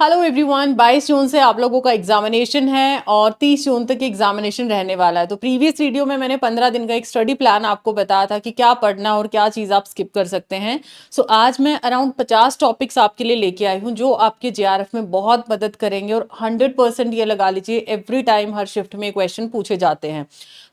Hello everyone, 22 जून से आप लोगों का एग्जामिनेशन है और 30 जून तक एग्जामिनेशन रहने वाला है। तो प्रीवियस वीडियो में मैंने 15 दिन का एक स्टडी प्लान आपको बताया था कि क्या पढ़ना और क्या चीज़ आप स्किप कर सकते हैं। सो आज मैं अराउंड 50 टॉपिक्स आपके लिए लेके आई हूँ जो आपके जेआरएफ में बहुत मदद करेंगे और 100% ये लगा लीजिए एवरी टाइम हर शिफ्ट में क्वेश्चन पूछे जाते हैं।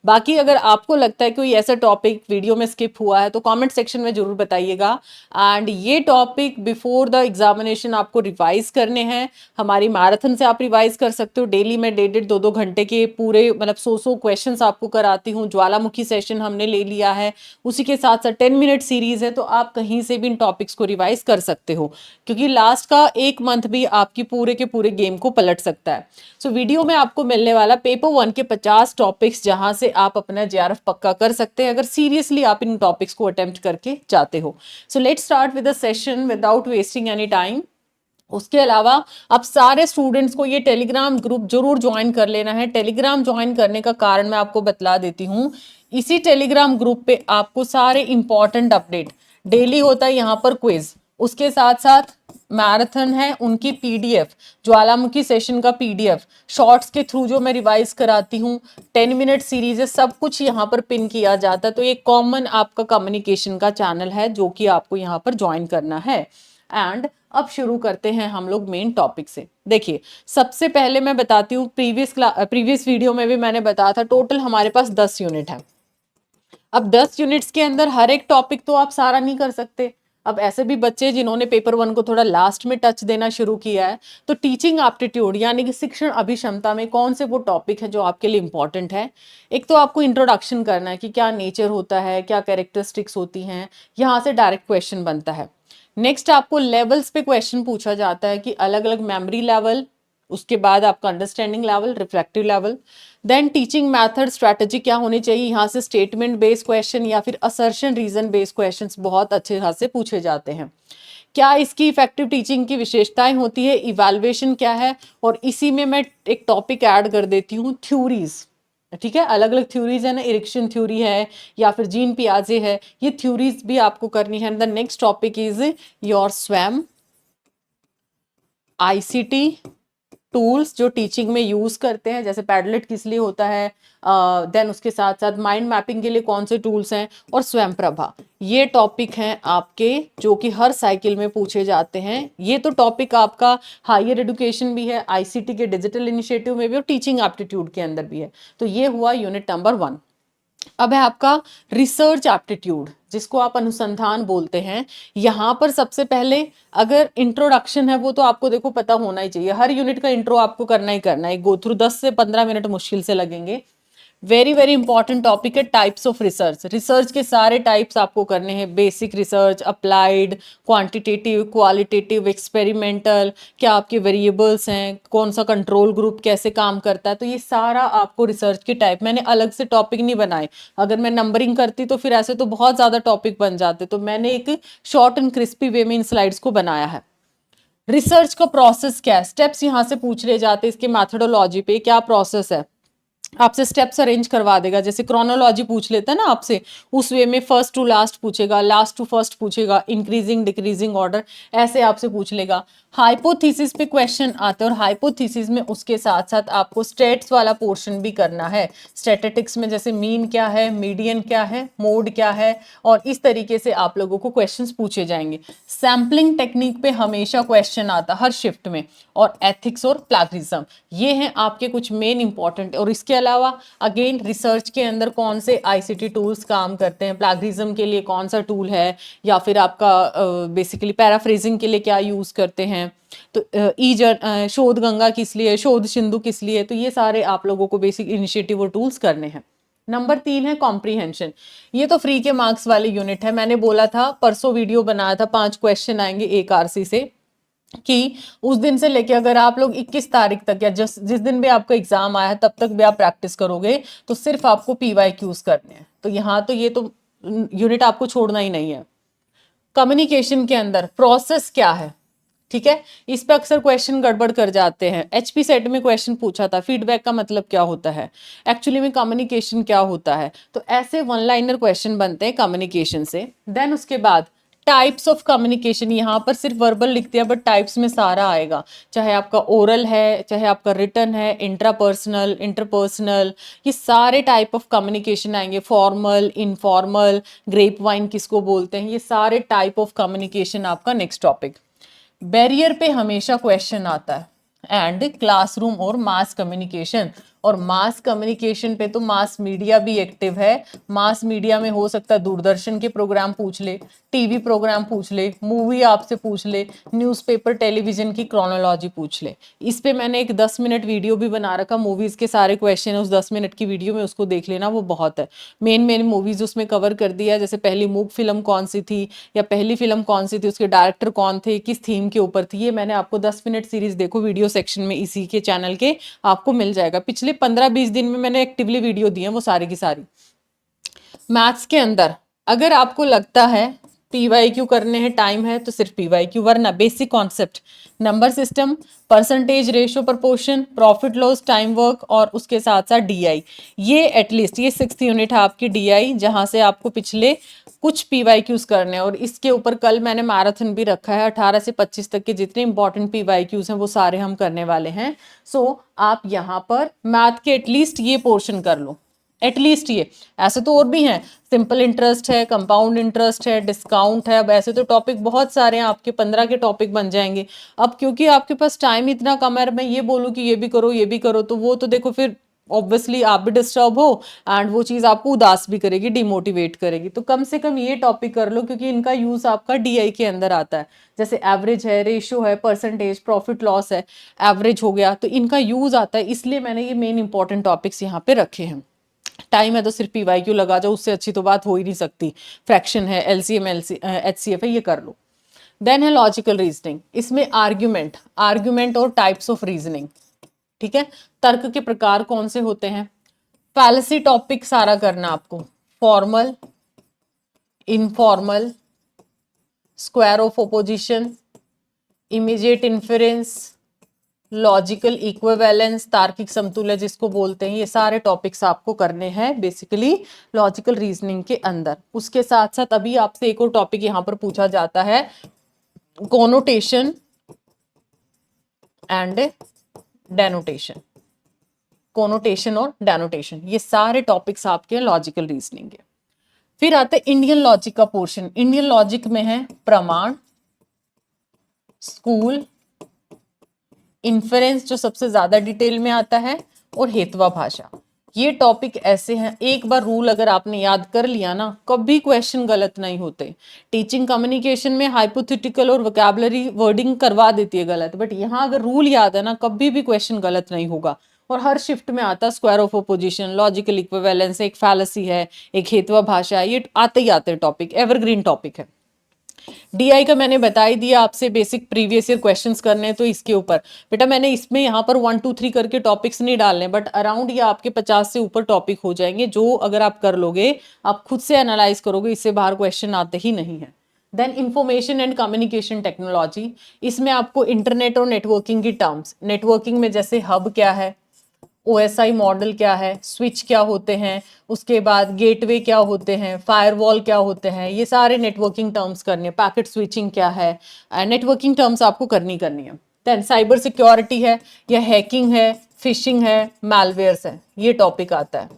बाकी अगर आपको लगता है कोई ऐसा टॉपिक वीडियो में स्किप हुआ है तो कमेंट सेक्शन में जरूर बताइएगा। एंड ये टॉपिक बिफोर द एग्जामिनेशन आपको रिवाइज करने हैं। हमारी मैराथन से आप रिवाइज कर सकते हो। डेली मैं 1.5-2 घंटे के पूरे मतलब 100 क्वेश्चंस आपको कराती हूँ। ज्वालामुखी सेशन हमने ले लिया है, उसी के साथ साथ 10 मिनट सीरीज है, तो आप कहीं से भी इन टॉपिक्स को रिवाइज कर सकते हो क्योंकि लास्ट का एक मंथ भी आपकी पूरे के पूरे गेम को पलट सकता है। सो वीडियो में आपको मिलने वाला पेपर 1 के 50 टॉपिक्स जहां से आप अपना जेआरएफ पक्का कर सकते हैं अगर सीरियसली आप इन टॉपिक्स को अटेम्प्ट करके जाते हो। So let's start with the session without wasting any time. उसके अलावा आप सारे स्टूडेंट्स को ये टेलीग्राम ग्रुप जरूर ज्वाइन कर लेना है। टेलीग्राम ज्वाइन करने का कारण मैं आपको बतला देती हूँ। इसी टेलीग्राम ग्रुप पे आपको सारे इंपॉर्टेंट अपडेट डेली होता है, यहाँ पर क्विज, उसके साथ साथ मैराथन है उनकी पीडीएफ, ज्वालामुखी सेशन का पीडीएफ, शॉर्ट्स के थ्रू जो मैं रिवाइज कराती हूँ, 10 मिनट सीरीज है, सब कुछ यहाँ पर पिन किया जाता है। तो ये कॉमन आपका कम्युनिकेशन का चैनल है जो कि आपको यहाँ पर ज्वाइन करना है। एंड अब शुरू करते हैं हम लोग मेन टॉपिक से। देखिए, सबसे पहले मैं बताती हूँ, प्रीवियस वीडियो में भी मैंने बताया था टोटल हमारे पास 10 यूनिट है। अब 10 यूनिट्स के अंदर हर एक टॉपिक तो आप सारा नहीं कर सकते। अब ऐसे भी बच्चे जिन्होंने पेपर 1 को थोड़ा लास्ट में टच देना शुरू किया है, तो टीचिंग एप्टीट्यूड यानी कि शिक्षण अभिक्षमता में कौन से वो टॉपिक है जो आपके लिए इंपॉर्टेंट है। एक तो आपको इंट्रोडक्शन करना है कि क्या नेचर होता है, क्या कैरेक्टरिस्टिक्स होती हैं, यहाँ से डायरेक्ट क्वेश्चन बनता है। नेक्स्ट आपको लेवल्स पे क्वेश्चन पूछा जाता है कि अलग अलग मेमोरी लेवल, उसके बाद आपका understanding level, reflective level, then teaching method strategy क्या होनी चाहिए। यहाँ से स्टेटमेंट बेस्ड क्वेश्चन या फिर असर्शन रीजन बेस्ड क्वेश्चंस बहुत अच्छे खासे पूछे जाते हैं। क्या इसकी इफेक्टिव टीचिंग की विशेषताएं होती है, इवैल्यूएशन क्या है, और इसी में मैं एक टॉपिक ऐड कर देती हूँ थ्योरीज। ठीक है, अलग अलग थ्योरीज है ना, इरिक्शन थ्योरी है या फिर जीन पियाजे है, ये थ्योरीज भी आपको करनी है। The next topic is your स्वयं आईसीटी टूल्स जो टीचिंग में यूज करते हैं, जैसे पैडलेट किस लिए होता है, देन उसके साथ साथ माइंड मैपिंग के लिए कौन से टूल्स हैं, और स्वयं प्रभा। ये टॉपिक हैं आपके जो कि हर साइकिल में पूछे जाते हैं। ये तो टॉपिक आपका हायर एजुकेशन भी है, आईसीटी के डिजिटल इनिशिएटिव में भी और टीचिंग एप्टीट्यूड के अंदर भी है। तो ये हुआ यूनिट नंबर 1। अब है आपका रिसर्च एप्टीट्यूड जिसको आप अनुसंधान बोलते हैं। यहां पर सबसे पहले अगर इंट्रोडक्शन है वो तो आपको देखो पता होना ही चाहिए, हर यूनिट का इंट्रो आपको करना ही करना है। गो थ्रू 10 से 15 मिनट मुश्किल से लगेंगे। वेरी वेरी इंपॉर्टेंट टॉपिक है टाइप्स ऑफ रिसर्च। रिसर्च के सारे टाइप्स आपको करने हैं, basic research, applied, quantitative, qualitative, experimental, क्या आपके वेरिएबल्स हैं, कौन सा कंट्रोल ग्रुप कैसे काम करता है। तो ये सारा आपको रिसर्च के टाइप, मैंने अलग से टॉपिक नहीं बनाए। अगर मैं नंबरिंग करती तो फिर ऐसे तो बहुत ज्यादा टॉपिक बन जाते, तो मैंने एक शॉर्ट एंड क्रिस्पी वे में इन स्लाइड्स को बनाया है। रिसर्च का प्रोसेस क्या है, स्टेप्स यहाँ से पूछ ले जाते, इसके मैथडोलॉजी पे क्या प्रोसेस है, आपसे स्टेप्स अरेंज करवा देगा। जैसे क्रोनोलॉजी पूछ लेता है ना आपसे, उस वे में फर्स्ट टू लास्ट पूछेगा, लास्ट टू फर्स्ट पूछेगा, इंक्रीजिंग डिक्रीजिंग ऑर्डर ऐसे आपसे पूछ लेगा। हाइपोथेसिस पे क्वेश्चन आते हैं और हाइपोथेसिस में उसके साथ साथ आपको स्टेट्स वाला पोर्शन भी करना है। स्टैटिस्टिक्स में जैसे मीन क्या है, मीडियन क्या है, मोड क्या है, और इस तरीके से आप लोगों को क्वेश्चंस पूछे जाएंगे। सैम्पलिंग टेक्निक पे हमेशा क्वेश्चन आता हर शिफ्ट में, और एथिक्स और प्लैगियरिज्म, ये हैं आपके कुछ मेन इंपॉर्टेंट। और इसके अलावा अगेन रिसर्च के अंदर कौन से आईसीटी टूल्स काम करते हैं, प्लैगियरिज्म के लिए कौन सा टूल है, या फिर आपका बेसिकली पैराफ्रेजिंग के लिए क्या यूज करते हैं, तो शोध गंगा किस लिए, शोध सिंधु किस लिए। तो ये सारे आप लोगों को बेसिक इनिशिएटिव और टूल्स करने हैं। नंबर 3 है कॉम्प्रीहेंशन। ये तो फ्री के मार्क्स वाले यूनिट है। मैंने बोला था, परसों वीडियो बनाया था, 5 क्वेश्चन आएंगे एक आरसी से, कि उस दिन से लेके अगर आप लोग 21 तारीख तक या जिस दिन भी आपका एग्जाम आया है तब तक भी आप प्रैक्टिस करोगे तो सिर्फ आपको पीवाईक्यूज करने हैं। तो यहाँ तो ये तो यूनिट आपको छोड़ना ही नहीं है। कम्युनिकेशन के अंदर प्रोसेस क्या है, ठीक है, इस पे अक्सर क्वेश्चन गड़बड़ कर जाते हैं। एचपी सेट में क्वेश्चन पूछा था, फीडबैक का मतलब क्या होता है, एक्चुअली में कम्युनिकेशन क्या होता है। तो ऐसे वन लाइनर क्वेश्चन बनते हैं कम्युनिकेशन से। देन उसके बाद टाइप्स ऑफ कम्युनिकेशन, यहाँ पर सिर्फ वर्बल लिख दिया बट टाइप्स में सारा आएगा, चाहे आपका ओरल है, चाहे आपका रिटन है, इंट्रापर्सनल, इंटरपर्सनल, ये सारे टाइप ऑफ कम्युनिकेशन आएंगे, फॉर्मल, इनफॉर्मल, ग्रेप वाइन किसको बोलते हैं, ये सारे टाइप ऑफ कम्युनिकेशन आपका नेक्स्ट टॉपिक। बैरियर पे हमेशा क्वेश्चन आता है, एंड क्लासरूम और मास कम्युनिकेशन। और मास कम्युनिकेशन पे तो मास मीडिया भी एक्टिव है। मास मीडिया में हो सकता है दूरदर्शन के प्रोग्राम पूछ ले, टीवी प्रोग्राम पूछ ले, मूवी आपसे पूछ ले, न्यूज़पेपर टेलीविजन की क्रोनोलॉजी पूछ ले। इस पे मैंने एक 10 मिनट वीडियो भी बना रखा, मूवीज के सारे क्वेश्चन है उस 10 मिनट की वीडियो में, उसको देख लेना, वो बहुत है। मेन मेन मूवीज उसमें कवर कर दिया, जैसे पहली मूक फिल्म कौन सी थी, या पहली फिल्म कौन सी थी, उसके डायरेक्टर कौन थे, किस थीम के ऊपर थी, ये मैंने आपको 10 मिनट सीरीज देखो वीडियो सेक्शन में इसी के चैनल के आपको मिल जाएगा। पिछले 15-20 दिन में मैंने एक्टिवली वीडियो दी है वो सारी की सारी। मैथ्स के अंदर अगर आपको लगता है पीवाईक्यू करने हैं, टाइम है तो सिर्फ पीवाईक्यू, वरना basic concept, number system, percentage, ratio, proportion, profit loss, time work, और उसके साथ साथ डीआई, ये एटलीस्ट ये 6th यूनिट है आपकी डीआई, जहां से आपको पिछले कुछ पीवाईक्यूज करने हैं। और इसके ऊपर कल मैंने मैराथन भी रखा है, 18 से 25 तक के जितने इंपॉर्टेंट पीवाईक्यूज हैं वो सारे हम करने वाले हैं। सो आप यहाँ पर मैथ के एटलीस्ट ये पोर्शन कर लो, एटलीस्ट ये। ऐसे तो और भी हैं, सिंपल इंटरेस्ट है, कंपाउंड इंटरेस्ट है, डिस्काउंट है, अब ऐसे तो टॉपिक बहुत सारे हैं, आपके 15 के टॉपिक बन जाएंगे। अब क्योंकि आपके पास टाइम इतना कम है, मैं ये बोलूँ कि ये भी करो ये भी करो, तो वो तो देखो फिर ऑब्वियसली आप भी डिस्टर्ब हो, एंड वो चीज़ आपको उदास भी करेगी, डिमोटिवेट करेगी। तो कम से कम ये टॉपिक कर लो, क्योंकि इनका यूज आपका डीआई के अंदर आता है। जैसे एवरेज है, रेशियो है, परसेंटेज, प्रॉफिट लॉस है, एवरेज हो गया, तो इनका यूज आता है, इसलिए मैंने ये मेन इंपॉर्टेंट टॉपिक्स यहाँ पे रखे हैं। टाइम है तो सिर्फ पीवाईक्यू लगा जाओ, उससे अच्छी तो बात हो ही नहीं सकती। फ्रैक्शन है, एलसीएम, एचसीएफ है, ये कर लो। देन है लॉजिकल रीजनिंग, इसमें आर्ग्यूमेंट, आर्ग्यूमेंट और टाइप्स ऑफ रीजनिंग, ठीक है। तर्क के प्रकार कौन से होते हैं, फैलेसी टॉपिक सारा करना आपको, formal, informal, square of opposition, immediate inference, logical equivalence, तार्किक समतुल्य जिसको बोलते हैं, ये सारे टॉपिक्स आपको करने हैं बेसिकली लॉजिकल रीजनिंग के अंदर। उसके साथ साथ अभी आपसे एक और टॉपिक यहाँ पर पूछा जाता है, कोनोटेशन एंड डेनोटेशन, कोनोटेशन और डेनोटेशन, ये सारे टॉपिक्स आपके लॉजिकल रीजनिंग के। फिर आते हैं इंडियन लॉजिक का पोर्शन। इंडियन लॉजिक में है प्रमाण, स्कूल, इन्फेरेंस जो सबसे ज्यादा डिटेल में आता है, और हेतवा भाषा। ये टॉपिक ऐसे हैं, एक बार रूल अगर आपने याद कर लिया ना, कभी क्वेश्चन गलत नहीं होते। टीचिंग कम्युनिकेशन में हाइपोथेटिकल और वोकैबुलरी वर्डिंग करवा देती है गलत, बट यहाँ अगर रूल याद है ना, कभी भी क्वेश्चन गलत नहीं होगा। और हर शिफ्ट में आता है square of opposition, logical equivalence, एक फैलेसी है, एक हेतवा भाषा है, ये आते ही आते टॉपिक, एवरग्रीन टॉपिक है। डीआई का मैंने बता ही दिया आपसे, बेसिक प्रीवियस ईयर क्वेश्चंस करने हैं तो इसके ऊपर बेटा मैंने इसमें यहाँ पर 1 2 3 करके टॉपिक्स नहीं डालने, बट अराउंड ये आपके 50 से ऊपर टॉपिक हो जाएंगे, जो अगर आप कर लोगे, आप खुद से एनालाइज करोगे, इससे बाहर क्वेश्चन आते ही नहीं है। Then information and communication technology, इसमें आपको इंटरनेट और नेटवर्किंग की टर्म्स, नेटवर्किंग में जैसे हब क्या है, ओएसआई मॉडल क्या है, स्विच क्या होते हैं, उसके बाद गेटवे क्या होते हैं, फायरवॉल क्या होते हैं, ये सारे नेटवर्किंग टर्म्स करने, पैकेट स्विचिंग क्या है, नेटवर्किंग टर्म्स आपको करनी है। देन साइबर सिक्योरिटी है, या हैकिंग है, फिशिंग है, मैलवेयर्स है, ये टॉपिक आता है।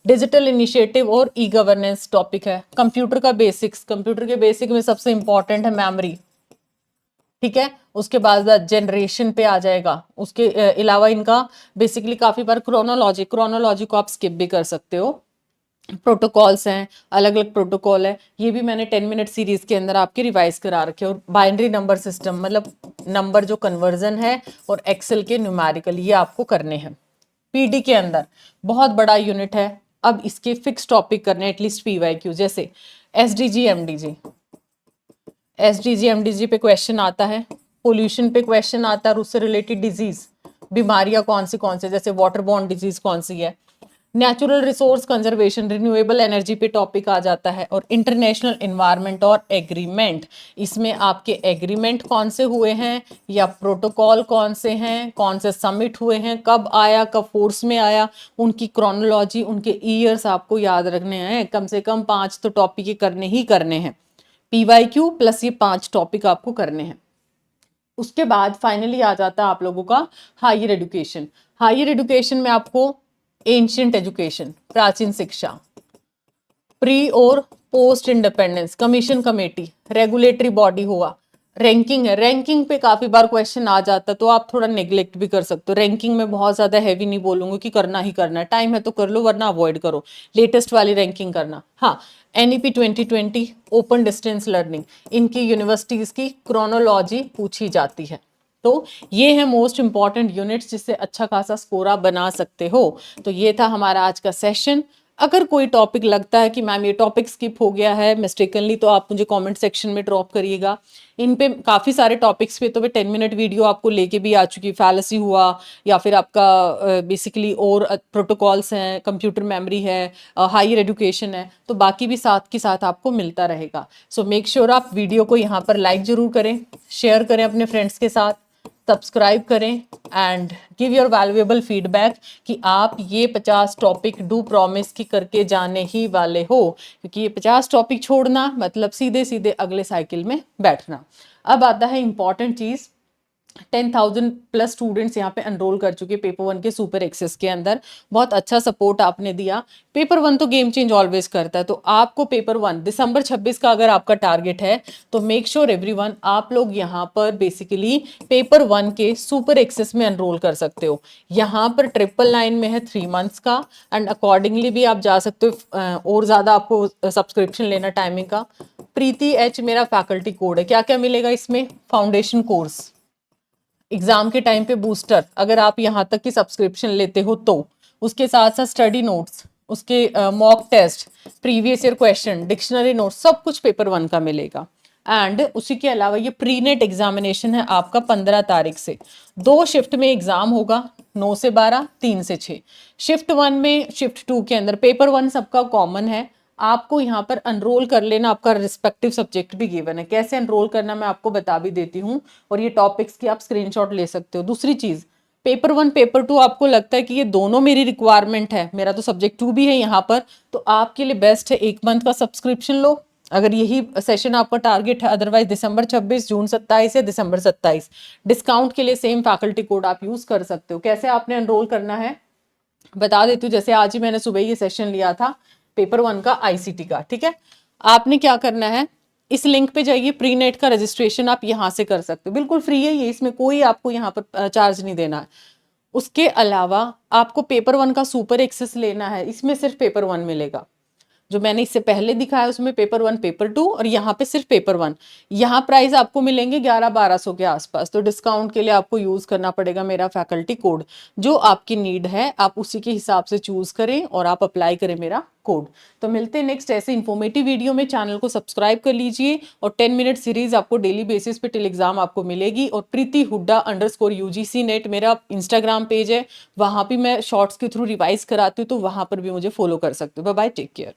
डिजिटल इनिशिएटिव और ई गवर्नेंस टॉपिक है। कंप्यूटर का बेसिक्स, कंप्यूटर के बेसिक में सबसे इंपॉर्टेंट है मेमोरी, ठीक है। उसके बाद जनरेशन पे आ जाएगा, उसके अलावा इनका बेसिकली काफी बार क्रोनोलॉजी, क्रोनोलॉजी को आप स्किप भी कर सकते हो। प्रोटोकॉल्स हैं, अलग अलग प्रोटोकॉल है, ये भी मैंने 10 मिनट सीरीज के अंदर आपके रिवाइज करा रखे। और बाइनरी नंबर सिस्टम, मतलब नंबर जो कन्वर्जन है, और एक्सेल के न्यूमेरिकल, ये आपको करने हैं। पीडी के अंदर बहुत बड़ा यूनिट है, अब इसके फिक्स टॉपिक करने एटलीस्ट पीवाईक्यू, जैसे एसडीजी एमडीजी, एसडीजी एमडीजी पे क्वेश्चन आता है, पोल्यूशन पे क्वेश्चन आता है, और उससे रिलेटेड डिजीज, बीमारियां कौन से, जैसे वाटर बॉर्न डिजीज कौन सी है, natural resource conservation, renewable energy पे टॉपिक आ जाता है, और इंटरनेशनल एनवायरनमेंट और एग्रीमेंट, इसमें आपके एग्रीमेंट कौन से हुए हैं, या प्रोटोकॉल कौन से हैं, कौन से समिट हुए हैं, कब आया, कब फोर्स में आया, उनकी क्रोनोलॉजी, उनके ईयर्स आपको याद रखने हैं। कम से कम 5 तो टॉपिक करने ही करने हैं। PYQ प्लस ये 5 टॉपिक आपको करने हैं। उसके बाद फाइनली आ जाता है आप लोगों का हायर एजुकेशन। हायर एजुकेशन में आपको एंशियंट एजुकेशन, प्राचीन शिक्षा, प्री और post independence, commission committee, regulatory body हुआ, रैंकिंग है। रैंकिंग पे काफी बार क्वेश्चन आ जाता है तो आप थोड़ा नेग्लेक्ट भी कर सकते हो। रैंकिंग में बहुत ज्यादा हैवी नहीं बोलूंगी कि करना ही करना है, टाइम है तो कर लो वरना अवॉइड करो, लेटेस्ट वाली रैंकिंग करना। हाँ, NEP 2020, ओपन डिस्टेंस लर्निंग, इनकी यूनिवर्सिटीज की क्रोनोलॉजी पूछी जाती है। तो ये है मोस्ट इंपॉर्टेंट यूनिट्स जिससे अच्छा खासा स्कोर आप बना सकते हो। तो ये था हमारा आज का सेशन। अगर कोई टॉपिक लगता है कि मैम ये टॉपिक स्किप हो गया है मिस्टेकनली, तो आप मुझे कमेंट सेक्शन में ड्रॉप करिएगा। इन पे काफ़ी सारे टॉपिक्स पे तो मैं 10 मिनट वीडियो आपको लेके भी आ चुकी, फैलेसी हुआ या फिर आपका बेसिकली और प्रोटोकॉल्स हैं, कंप्यूटर मेमोरी है, हायर एजुकेशन है, तो बाकी भी साथ के साथ आपको मिलता रहेगा। सो मेक श्योर आप वीडियो को यहाँ पर लाइक ज़रूर करें, शेयर करें अपने फ्रेंड्स के साथ, सब्सक्राइब करें and give your valuable feedback कि आप ये 50 टॉपिक डू प्रॉमिस की करके जाने ही वाले हो, क्योंकि ये 50 टॉपिक छोड़ना मतलब सीधे सीधे अगले साइकिल में बैठना। अब आता है इंपॉर्टेंट चीज़, 10,000 प्लस स्टूडेंट्स यहाँ पे एनरोल कर चुके पेपर 1 के सुपर एक्सेस के अंदर। बहुत अच्छा सपोर्ट आपने दिया। पेपर 1 तो गेम चेंज ऑलवेज करता है, तो आपको पेपर 1 दिसंबर 26 का अगर आपका टारगेट है तो मेक श्योर एवरीवन आप लोग यहाँ पर बेसिकली पेपर 1 के सुपर एक्सेस में एनरोल कर सकते हो। यहाँ पर 999 में है 3 मंथ्स का, एंड अकॉर्डिंगली भी आप जा सकते हो और ज़्यादा आपको सब्सक्रिप्शन लेना टाइमिंग का। प्रीति H मेरा फैकल्टी कोड है। क्या क्या मिलेगा इसमें? फाउंडेशन कोर्स, एग्जाम के टाइम पे बूस्टर, अगर आप यहाँ तक की सब्सक्रिप्शन लेते हो तो, उसके साथ साथ स्टडी नोट्स, उसके mock test, previous year question, dictionary notes, सब कुछ पेपर 1 का मिलेगा। एंड उसी के अलावा ये प्री नेट एग्जामिनेशन है आपका 15 तारीख से। 2 शिफ्ट में एग्जाम होगा, 9 से 12, 3 से 6। शिफ्ट 1 में, शिफ्ट 2 के अंदर पेपर 1 सबका कॉमन है। आपको यहाँ पर एनरोल कर लेना, आपका रिस्पेक्टिव सब्जेक्ट भी गिवन है। कैसे एनरोल करना मैं आपको बता भी देती हूँ, और ये टॉपिक्स की आप स्क्रीनशॉट ले सकते हो। दूसरी चीज़, पेपर 1 पेपर 2 आपको लगता है कि ये दोनों मेरी रिक्वायरमेंट है, मेरा तो सब्जेक्ट 2 भी है यहाँ पर, तो आपके लिए बेस्ट है 1 मंथ का सब्सक्रिप्शन लो, अगर यही सेशन आपका टारगेट है। अदरवाइज दिसंबर 26, जून 27 या दिसंबर 27 डिस्काउंट के लिए सेम फैकल्टी कोड आप यूज कर सकते हो। कैसे आपने एनरोल करना है बता देती हूँ। जैसे आज ही मैंने सुबह ये सेशन लिया था पेपर 1 का ICT का, ठीक है। आपने क्या करना है, इस लिंक पे जाइए, प्री नेट का रजिस्ट्रेशन आप यहाँ से कर सकते हो, बिल्कुल फ्री है ये, इसमें कोई आपको यहाँ पर चार्ज नहीं देना है। उसके अलावा आपको पेपर 1 का सुपर एक्सेस लेना है, इसमें सिर्फ पेपर 1 मिलेगा। जो मैंने इससे पहले दिखाया उसमें पेपर 1 पेपर 2 और यहाँ पे सिर्फ पेपर 1। यहाँ प्राइस आपको मिलेंगे 1100-1200 के आसपास, तो डिस्काउंट के लिए आपको यूज करना पड़ेगा मेरा फैकल्टी कोड। जो आपकी नीड है आप उसी के हिसाब से चूज करें और आप अप्लाई करें मेरा कोड। तो मिलते हैं नेक्स्ट ऐसे इन्फॉर्मेटिव वीडियो में। चैनल को सब्सक्राइब कर लीजिए, और 10 मिनट सीरीज आपको डेली बेसिस पे टिल एग्जाम आपको मिलेगी। और प्रीति हुड्डा _UGC नेट मेरा इंस्टाग्राम पेज है, वहां भी मैं शॉर्ट्स के थ्रू रिवाइज कराती हूँ, तो वहां पर भी मुझे फॉलो कर सकते हो। Bye bye, take care.